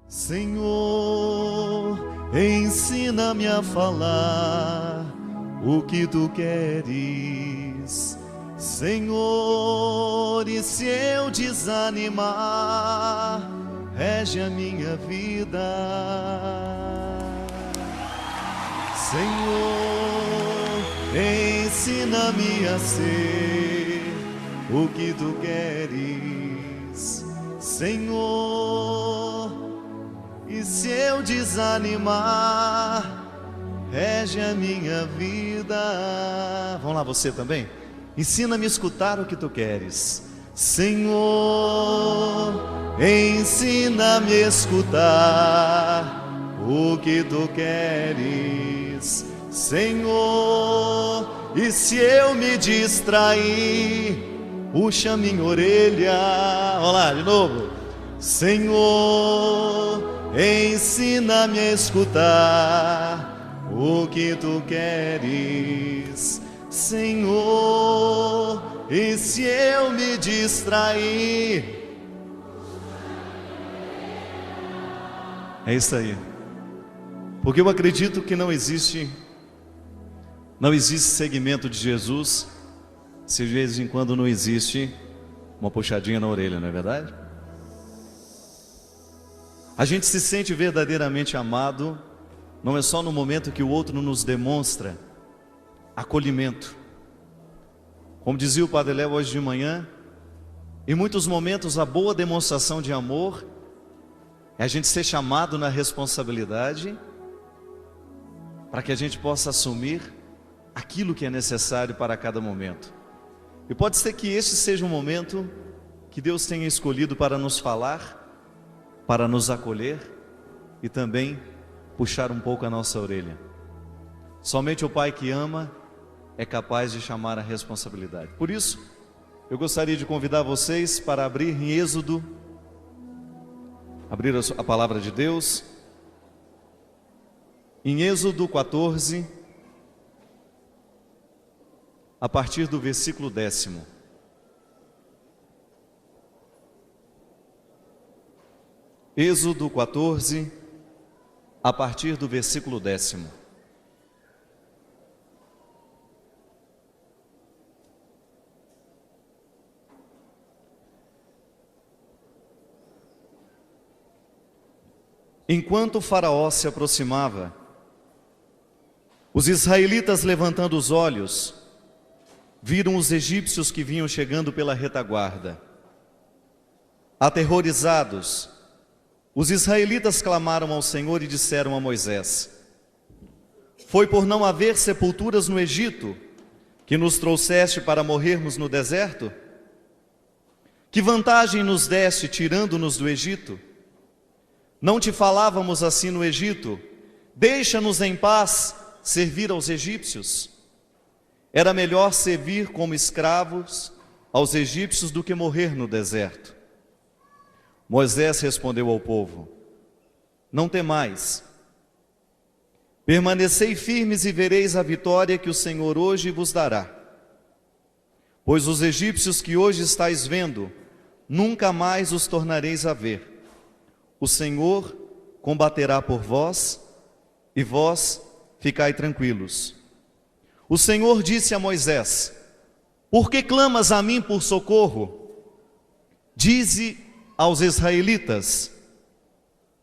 Senhor, ensina-me a falar o que tu queres. Senhor, e se eu desanimar, rege a minha vida. Senhor, ensina-me a ser o que tu queres. Senhor, e se eu desanimar, rege a minha vida. Vamos lá, você também? Ensina-me a escutar o que tu queres. Senhor, ensina-me a escutar o que tu queres. Senhor, e se eu me distrair, puxa minha orelha. Vamos lá, de novo. Senhor, ensina-me a escutar o que tu queres. Senhor, e se eu me distrair? É isso aí. Porque eu acredito que não existe segmento de Jesus se de vez em quando não existe uma puxadinha na orelha, não é verdade? A gente se sente verdadeiramente amado, não é só no momento que o outro nos demonstra acolhimento. Como dizia o Padre Léo hoje de manhã, em muitos momentos a boa demonstração de amor é a gente ser chamado na responsabilidade para que a gente possa assumir aquilo que é necessário para cada momento. E pode ser que este seja um momento que Deus tenha escolhido para nos falar, para nos acolher e também puxar um pouco a nossa orelha. Somente o Pai que ama é capaz de chamar a responsabilidade. Por isso, eu gostaria de convidar vocês para abrir em Êxodo, abrir a palavra de Deus, em Êxodo 14, a partir do versículo 10º. Êxodo 14, a partir do versículo 10º. Enquanto Faraó se aproximava, os israelitas, levantando os olhos, viram os egípcios que vinham chegando pela retaguarda. Aterrorizados, os israelitas clamaram ao Senhor e disseram a Moisés: foi por não haver sepulturas no Egito que nos trouxeste para morrermos no deserto? Que vantagem nos deste tirando-nos do Egito? Não te falávamos assim no Egito: deixa-nos em paz servir aos egípcios? Era melhor servir como escravos aos egípcios do que morrer no deserto. Moisés respondeu ao povo: não temais, permanecei firmes e vereis a vitória que o Senhor hoje vos dará. Pois os egípcios que hoje estáis vendo, nunca mais os tornareis a ver. O Senhor combaterá por vós, e vós ficai tranquilos. O Senhor disse a Moisés: por que clamas a mim por socorro? Dize aos israelitas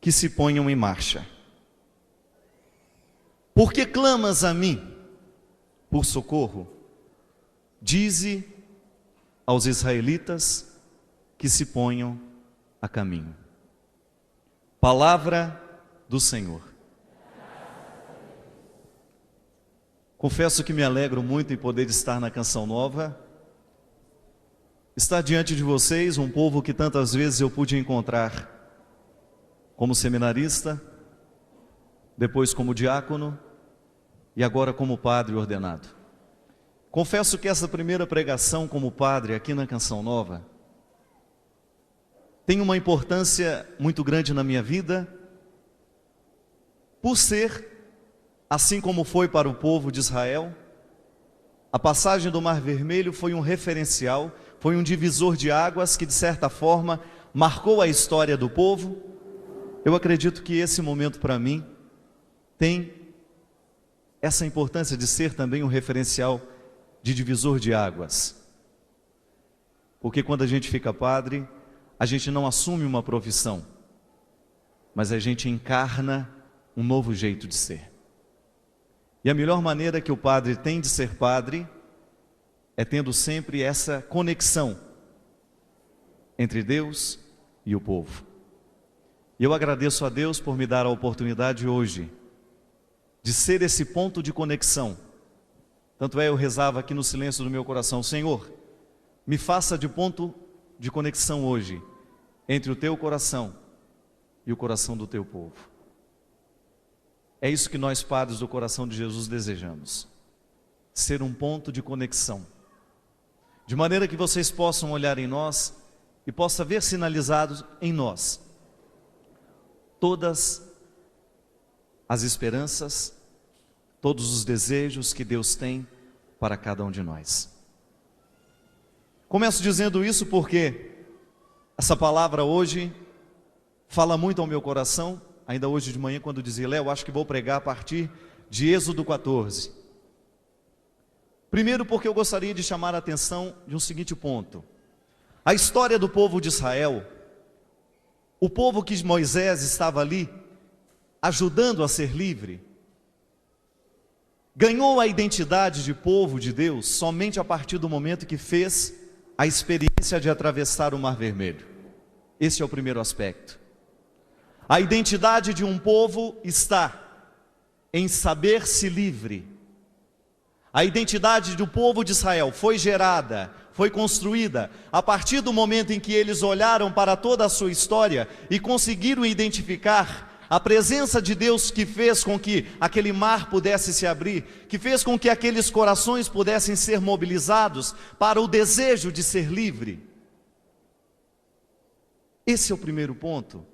que se ponham em marcha. Por que clamas a mim por socorro? Dize aos israelitas que se ponham a caminho. Palavra do Senhor. Confesso que me alegro muito em poder estar na Canção Nova, estar diante de vocês, um povo que tantas vezes eu pude encontrar como seminarista, depois como diácono e agora como padre ordenado. Confesso que essa primeira pregação como padre aqui na Canção Nova tem uma importância muito grande na minha vida, por ser, assim como foi para o povo de Israel, a passagem do Mar Vermelho foi um referencial, foi um divisor de águas que de certa forma marcou a história do povo, Eu acredito que esse momento para mim tem essa importância de ser também um referencial de divisor de águas. Porque quando a gente fica padre, a gente não assume uma profissão, mas a gente encarna um novo jeito de ser. E a melhor maneira que o padre tem de ser padre é tendo sempre essa conexão entre Deus e o povo. E eu agradeço a Deus por me dar a oportunidade hoje de ser esse ponto de conexão. Tanto é, eu rezava aqui no silêncio do meu coração: Senhor, me faça de ponto de conexão hoje entre o teu coração e o coração do teu povo. É isso que nós, padres do coração de Jesus, desejamos: ser um ponto de conexão, de maneira que vocês possam olhar em nós e possa ver sinalizados em nós todas as esperanças, todos os desejos que Deus tem para cada um de nós. Começo dizendo isso porque essa palavra hoje fala muito ao meu coração. Ainda hoje de manhã, quando dizia: Léo, acho que vou pregar a partir de Êxodo 14. Primeiro porque eu gostaria de chamar a atenção de um seguinte ponto. A história do povo de Israel, o povo que Moisés estava ali ajudando a ser livre, ganhou a identidade de povo de Deus somente a partir do momento que fez a experiência de atravessar o Mar Vermelho. Esse é o primeiro aspecto. A identidade de um povo está em saber-se livre. A identidade do povo de Israel foi gerada, foi construída a partir do momento em que eles olharam para toda a sua história e conseguiram identificar a presença de Deus, que fez com que aquele mar pudesse se abrir, que fez com que aqueles corações pudessem ser mobilizados para o desejo de ser livre. Esse é o primeiro ponto.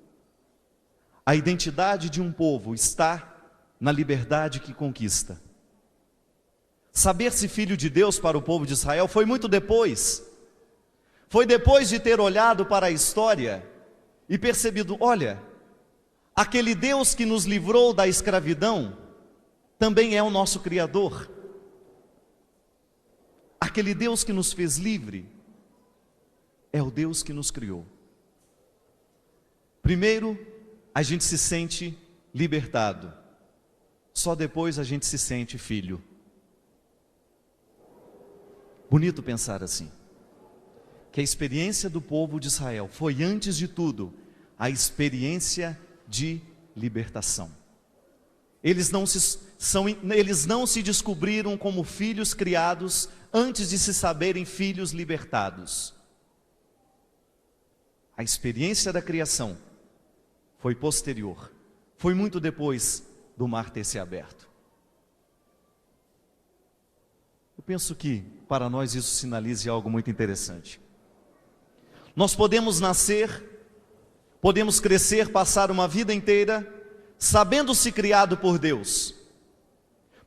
A identidade de um povo está na liberdade que conquista. Saber-se filho de Deus para o povo de Israel foi muito depois. Foi depois de ter olhado para a história e percebido: olha, aquele Deus que nos livrou da escravidão também é o nosso Criador. Aquele Deus que nos fez livre é o Deus que nos criou. Primeiro, a gente se sente libertado. Só depois a gente se sente filho. Bonito pensar assim, que a experiência do povo de Israel foi, antes de tudo, a experiência de libertação. Eles não se descobriram como filhos criados antes de se saberem filhos libertados. A experiência da criação foi posterior, foi muito depois do mar ter se aberto. Eu penso que para nós isso sinaliza algo muito interessante. Nós podemos nascer, podemos crescer, passar uma vida inteira sabendo-se criado por Deus.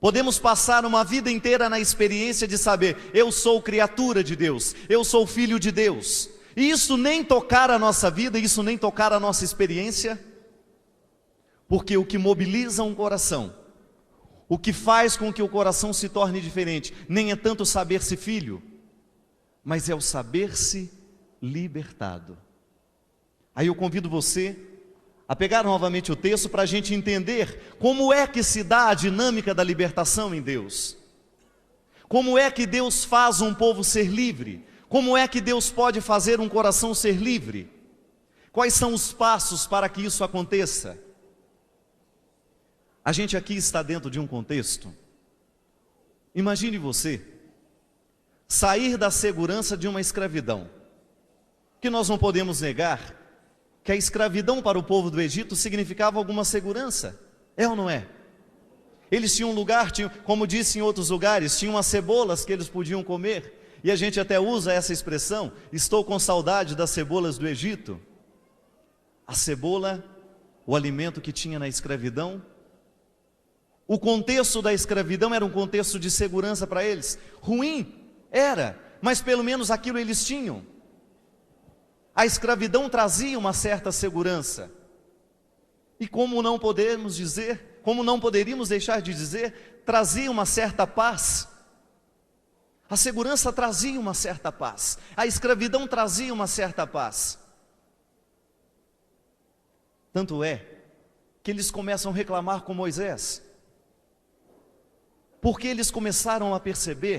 Podemos passar uma vida inteira na experiência de saber: eu sou criatura de Deus, eu sou filho de Deus. E isso nem tocar a nossa vida, isso nem tocar a nossa experiência, porque o que mobiliza um coração, o que faz com que o coração se torne diferente, nem é tanto saber-se filho, mas é o saber-se libertado. Aí eu convido você a pegar novamente o texto para a gente entender como é que se dá a dinâmica da libertação em Deus. Como é que Deus faz um povo ser livre? Como é que Deus pode fazer um coração ser livre? Quais são os passos para que isso aconteça? A gente aqui está dentro de um contexto. Imagine você sair da segurança de uma escravidão, que nós não podemos negar que a escravidão para o povo do Egito significava alguma segurança, é ou não é? Eles tinham um lugar, como disse em outros lugares, tinham as cebolas que eles podiam comer, e a gente até usa essa expressão: estou com saudade das cebolas do Egito. A cebola, o alimento que tinha na escravidão. O contexto da escravidão era um contexto de segurança para eles. Ruim era, mas pelo menos aquilo eles tinham. A escravidão trazia uma certa segurança. E como não poderíamos deixar de dizer, trazia uma certa paz. A segurança trazia uma certa paz, a escravidão trazia uma certa paz. Tanto é que eles começam a reclamar com Moisés, porque eles começaram a perceber